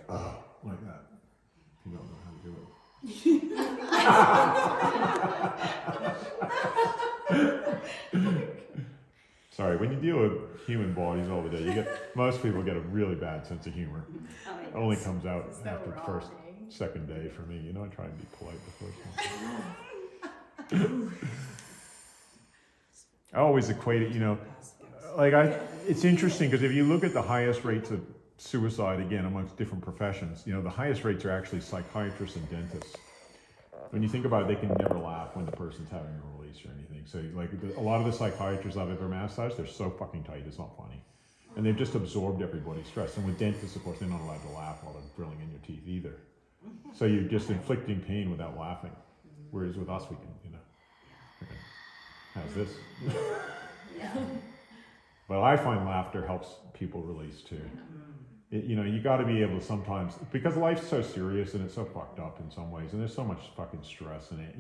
like that. You don't know how to do it. Sorry, when you deal with human bodies all the day, most people get a really bad sense of humor. It only comes out after the first, second day for me. I try and be polite the first one. I always equate it, it's interesting because if you look at the highest rates of suicide, again, amongst different professions, the highest rates are actually psychiatrists and dentists. When you think about it, they can never laugh when the person's having a release or anything. So a lot of the psychiatrists I've ever massaged, they're so fucking tight, it's not funny. And they've just absorbed everybody's stress. And with dentists, of course, they're not allowed to laugh while they're drilling in your teeth either. So you're just inflicting pain without laughing. Whereas with us, we can, how's this? But I find laughter helps people release too. You got to be able to sometimes, because life's so serious and it's so fucked up in some ways, and there's so much fucking stress in it,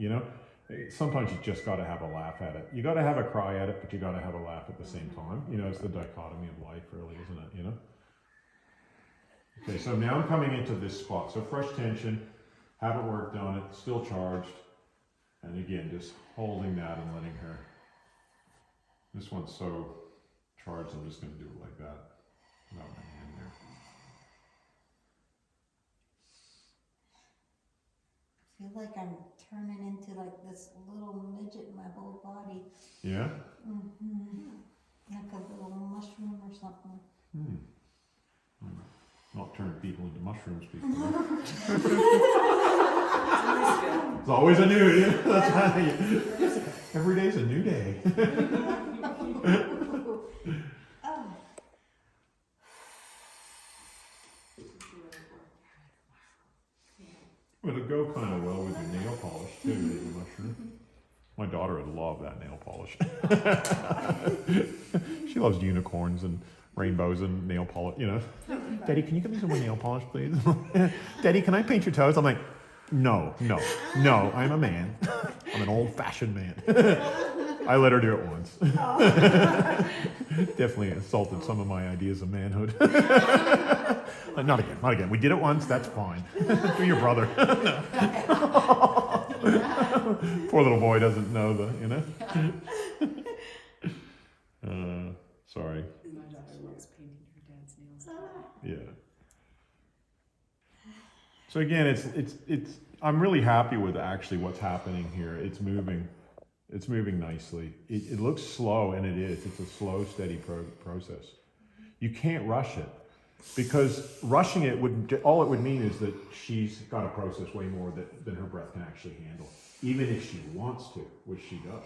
sometimes you just got to have a laugh at it. You got to have a cry at it, but you got to have a laugh at the same time. It's the dichotomy of life, really, isn't it? Okay, so now I'm coming into this spot. So fresh tension, haven't worked on it, still charged. And again, just holding that and letting her. This one's so charged, I'm just going to do it like that. Without my hand there. I feel like I'm turning into like this little midget in my whole body. Yeah? Like a little mushroom or something. Not turning people into mushrooms, people. It's always a new, that's how every day's a new day. It'll go kind of well with your nail polish too, the mushroom. My daughter would love that nail polish. She loves unicorns and rainbows and nail polish, Daddy, can you give me some more nail polish, please? Daddy, can I paint your toes? I'm like, no, I'm a man. I'm an old-fashioned man. I let her do it once. Definitely assaulted some of my ideas of manhood. Not again. We did it once, that's fine. Do your brother. Poor little boy doesn't know sorry. My daughter loves painting her dad's nails. Yeah. So again, it's I'm really happy with actually what's happening here. It's moving nicely. It looks slow, and it is. It's a slow, steady process. You can't rush it, because rushing it all it would mean is that she's got to process way more than her breath can actually handle, even if she wants to, which she does.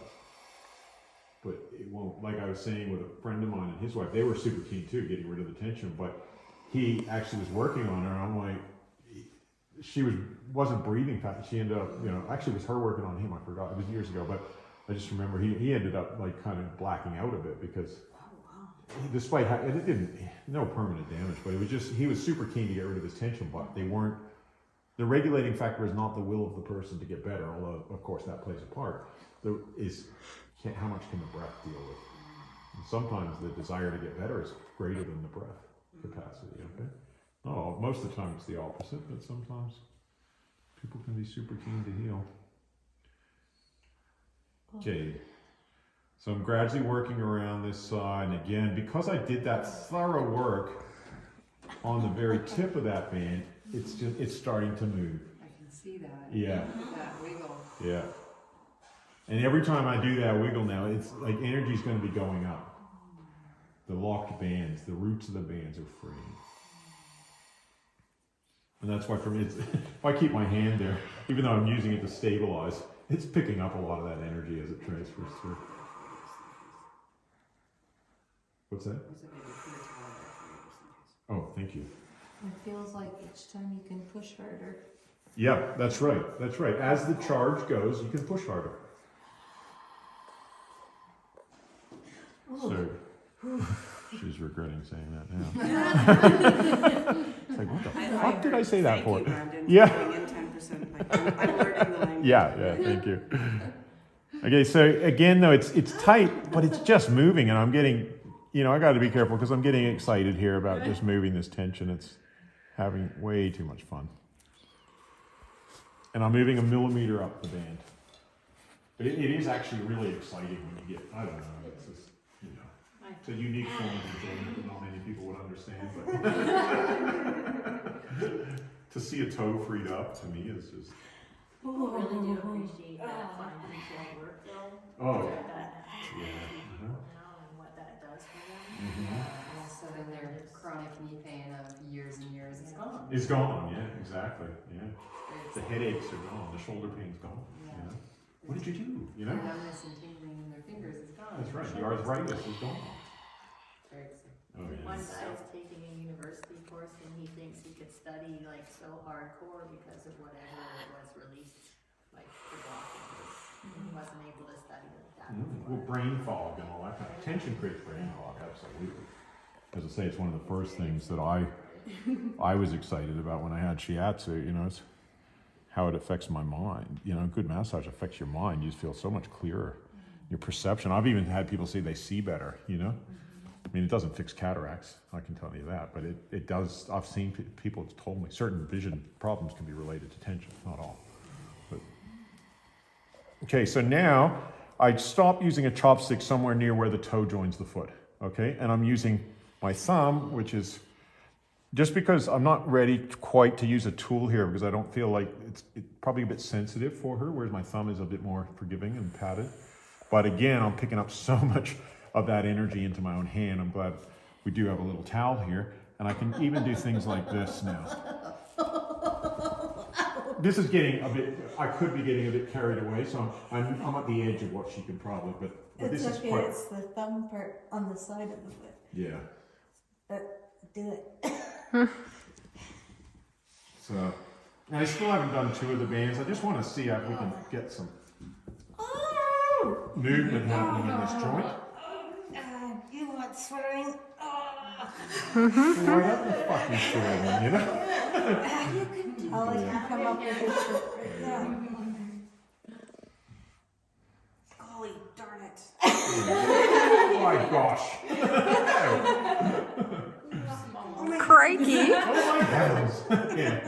But it won't. Like I was saying with a friend of mine and his wife, they were super keen too, getting rid of the tension, but he actually was working on her. And I'm like, she wasn't breathing fast. She ended up, actually it was her working on him. I forgot. It was years ago, but I just remember he ended up like kind of blacking out a bit because despite it didn't, no permanent damage, but it was just, he was super keen to get rid of his tension, but the regulating factor is not the will of the person to get better, although of course that plays a part. How much can the breath deal with? And sometimes the desire to get better is greater than the breath capacity, okay? Oh, most of the time it's the opposite, but sometimes people can be super keen to heal. Okay, so I'm gradually working around this side, and again, because I did that thorough work on the very tip of that band, it's starting to move. I can see that. Yeah. That wiggle. Yeah. And every time I do that wiggle now, it's like energy's going to be going up. The locked bands, the roots of the bands are free. And that's why for me, if I keep my hand there, even though I'm using it to stabilize, it's picking up a lot of that energy as it transfers through. What's that? Oh, thank you. It feels like each time you can push harder. Yeah, that's right. That's right. As the charge goes, you can push harder. So, she's regretting saying that now. It's like, what the fuck did I say that for? Thank you, Brandon, Yeah. for putting in 10%. I'm learning the language. Yeah, thank you. Okay, so again, though, it's tight, but it's just moving, and I'm getting, I got to be careful because I'm getting excited here about just moving this tension. Having way too much fun. And I'm moving a millimeter up the band. But it is actually really exciting when you get, I don't know, it's just, you know, it's a unique form of enjoyment that not many people would understand, but to see a toe freed up to me is just, People really do appreciate that fine detailed work though. oh, That yeah. you know, and what that does for them. Mhm. Yeah, so then their chronic knee pain of years and years is gone. It's gone, yeah, exactly, yeah. It's The headaches are gone, the shoulder pain's gone, you know. What did you do, you know? The numbness and tingling in their fingers is gone. That's right, the arthritis is gone. Very exciting. Oh, yeah. One guy is taking a university course and he thinks he could study like so hardcore because of whatever it was released, like the blockages. He wasn't able to study like that Well, before. brain fog and all that kind of tension creates brain fog, absolutely. As I say, it's one of the first things that I was excited about when I had shiatsu, you know, it's how it affects my mind. You know, good massage affects your mind. You just feel so much clearer. Your perception. I've even had people say they see better, you know? I mean, it doesn't fix cataracts, I can tell you that, but it does. I've seen people have told me certain vision problems can be related to tension, not all. But. Okay, so now I stop using a chopstick somewhere near where the toe joins the foot, okay? And I'm using my thumb, which is, just because I'm not ready quite to use a tool here because I don't feel like it's probably a bit sensitive for her, whereas my thumb is a bit more forgiving and padded. But again, I'm picking up so much of that energy into my own hand. I'm glad we do have a little towel here, and I can even do things like this now. This is getting a bit, I could be getting a bit carried away, so I'm at the edge of what she could probably, but It's this is okay, quite, it's the thumb part on the side of the foot. yeah. But do it. So, and I still haven't done 2 of the bands. I just want to see if we can get some movement happening in this joint. You want swearing? Why not the fucking swear then, you know? You can do I'll let you come up with it. Yeah. Golly darn it. Oh my gosh. Crikey. Oh my heavens. Yeah.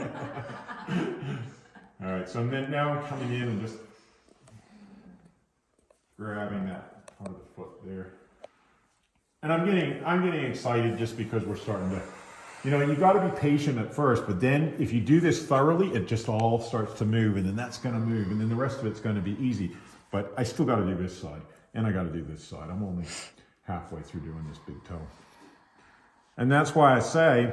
All right, so then now I'm coming in and just grabbing that part of the foot there. And I'm getting excited just because we're starting to, you know, you got to be patient at first, but then if you do this thoroughly, it just all starts to move, and then that's going to move, and then the rest of it's going to be easy. But I still got to do this side, and I got to do this side. I'm only halfway through doing this big toe. And that's why I say,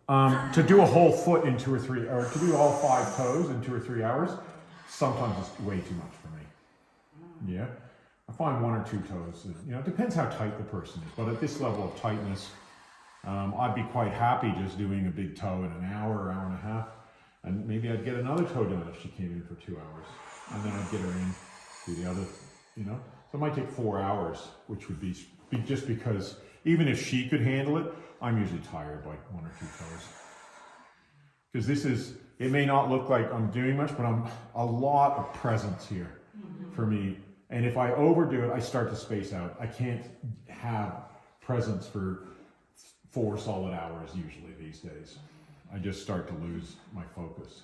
to do a whole foot in 2 or 3, or to do all 5 toes in 2 or 3 hours, sometimes it's way too much for me. Yeah, I find 1 or 2 toes. You know, it depends how tight the person is. But at this level of tightness, I'd be quite happy just doing a big toe in an hour, hour and a half, and maybe I'd get another toe done if she came in for 2 hours, and then I'd get her in do the other. You know, so it might take 4 hours, which would be just because. Even if she could handle it, I'm usually tired by 1 or 2 toes. Because this is, it may not look like I'm doing much, but I'm a lot of presence here for me. And if I overdo it, I start to space out. I can't have presence for 4 solid hours usually these days. I just start to lose my focus.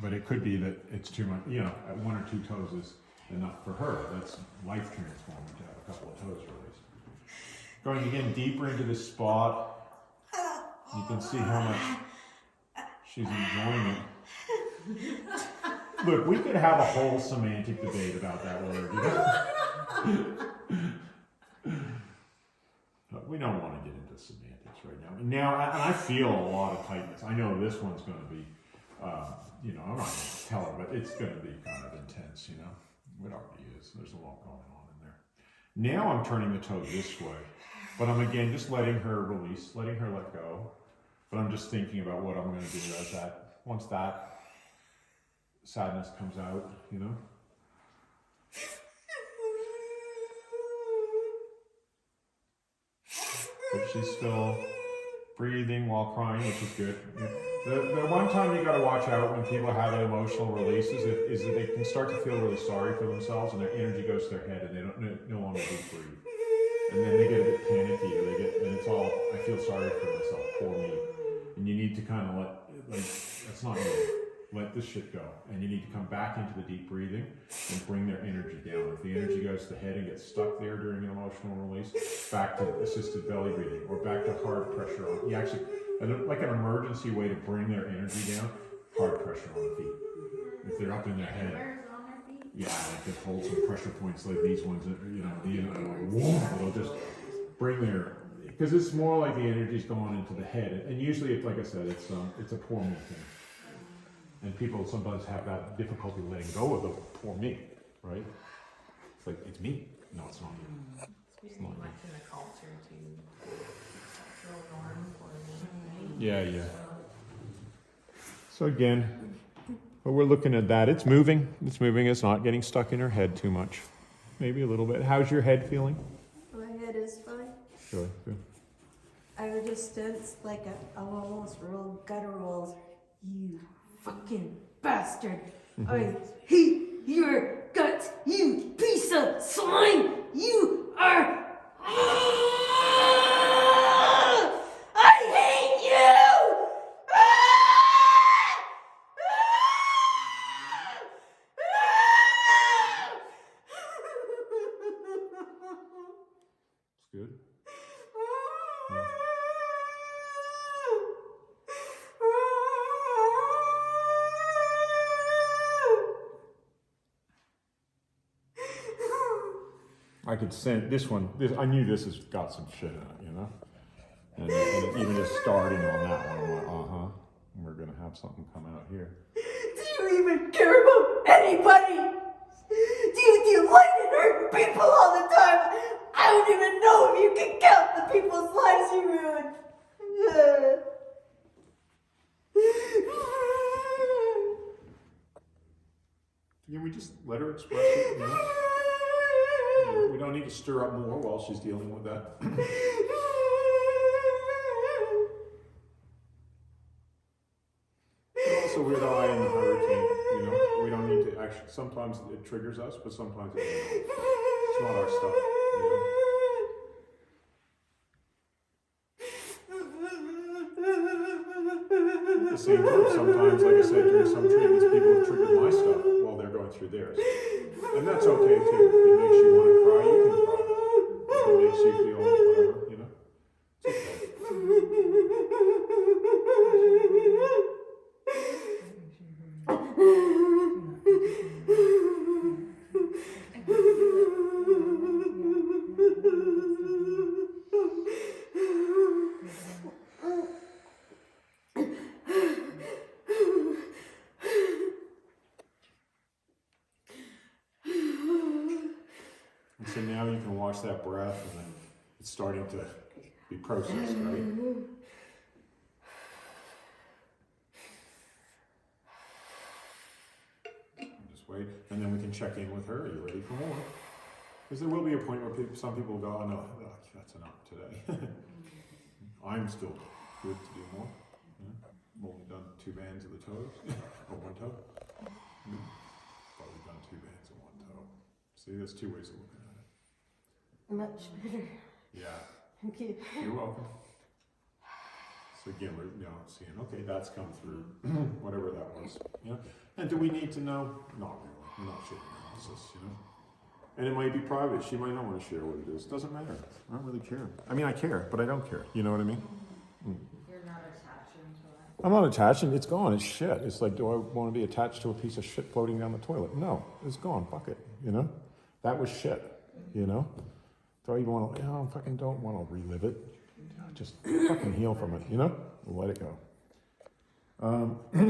But it could be that it's too much, you know, 1 or 2 toes is enough for her. That's life transforming to have a couple of toes released. Going again deeper into this spot, you can see how much she's enjoying it. Look, we could have a whole semantic debate about that word, you know? But we don't want to get into semantics right now. And now, I feel a lot of tightness. I know this one's going to be, you know, I'm not going to tell her, but it's going to be kind of intense, you know? It already is. There's a lot going on in there. Now I'm turning the toe this way, but I'm again just letting her release, letting her let go. But I'm just thinking about what I'm going to do as that, once that sadness comes out, you know? But she's still breathing while crying, which is good. Yeah. The one time you got to watch out when people have emotional releases is that they can start to feel really sorry for themselves, and their energy goes to their head, and they don't no longer do breathe. and then they get a bit panicky, or and it's all, I feel sorry for myself, poor me. And you need to kind of that's not you. Let this shit go. And you need to come back into the deep breathing and bring their energy down. If the energy goes to the head and gets stuck there during an emotional release, back to assisted belly breathing, or back to hard pressure on, you actually, like an emergency way to bring their energy down, hard pressure on the feet. If they're up in their head. On their feet? Yeah, like just hold some pressure points like these ones, it'll just bring their, because it's more like the energy's going into the head. And usually, like I said, it's a poor me thing. And people sometimes have that difficulty letting go of the poor me, right? It's like, it's me. No, it's not you. It's not much in the culture to sexual norm for me, right? Yeah. So again, but we're looking at that. It's moving. It's not getting stuck in her head too much. Maybe a little bit. How's your head feeling? My head is fine. Good. I would just sense like a almost real guttural, you fucking bastard. I hate your guts, you piece of slime. You are. I hate you. It's good. I could sense this one. I knew this has got some shit in it, you know. And even just starting on that one, I'm like, we're gonna have something come out here. Do you even care about anybody? Do you delight in hurting people all the time? I don't even know if you can count the people's lives you ruined. Can we just let her express it? You know? We don't need to stir up more while she's dealing with that. Also, we're the eye in the hurricane. You know, we don't need to actually. Sometimes it triggers us, but sometimes it doesn't. It's not our stuff. You know? At the same time, sometimes, like I said, during some treatments, people have triggered my stuff while they're going through theirs. And that's okay too. If it makes you want to cry, you can cry. If it makes you feel whatever, you know, it's okay. So now you can watch that breath, and then it's starting to be processed, right? Just wait, and then we can check in with her. Are you ready for more? Because there will be a point where some people will go, oh no, that's enough today. I'm still good to do more. I've only done 2 bands of the toes, or 1 toe. Probably done 2 bands of 1 toe. See, there's 2 ways of looking at it. Much better. Yeah. Thank you. You're welcome. So again, we're seeing, okay, that's come through, whatever that was. Yeah. And do we need to know? Not really. We're not sharing analysis, you know. And it might be private. She might not want to share what it is. Doesn't matter. I don't really care. I mean, I care, but I don't care. You know what I mean? You're not attaching to it. I'm not attaching. It's gone. It's shit. It's like, do I want to be attached to a piece of shit floating down the toilet? No, it's gone. Fuck it. You know, that was shit. You know. Do I even want to? I fucking don't want to relive it. Just fucking heal from it. You know. Let it go.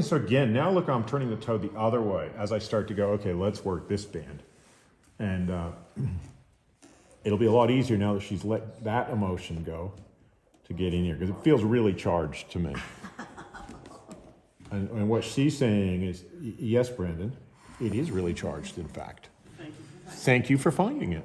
So again, now look, I'm turning the toe the other way as I start to go. Okay, let's work this band, and it'll be a lot easier now that she's let that emotion go to get in here, because it feels really charged to me. And what she's saying is, yes, Brandon, it is really charged, in fact. Thank you. Thank you for finding it.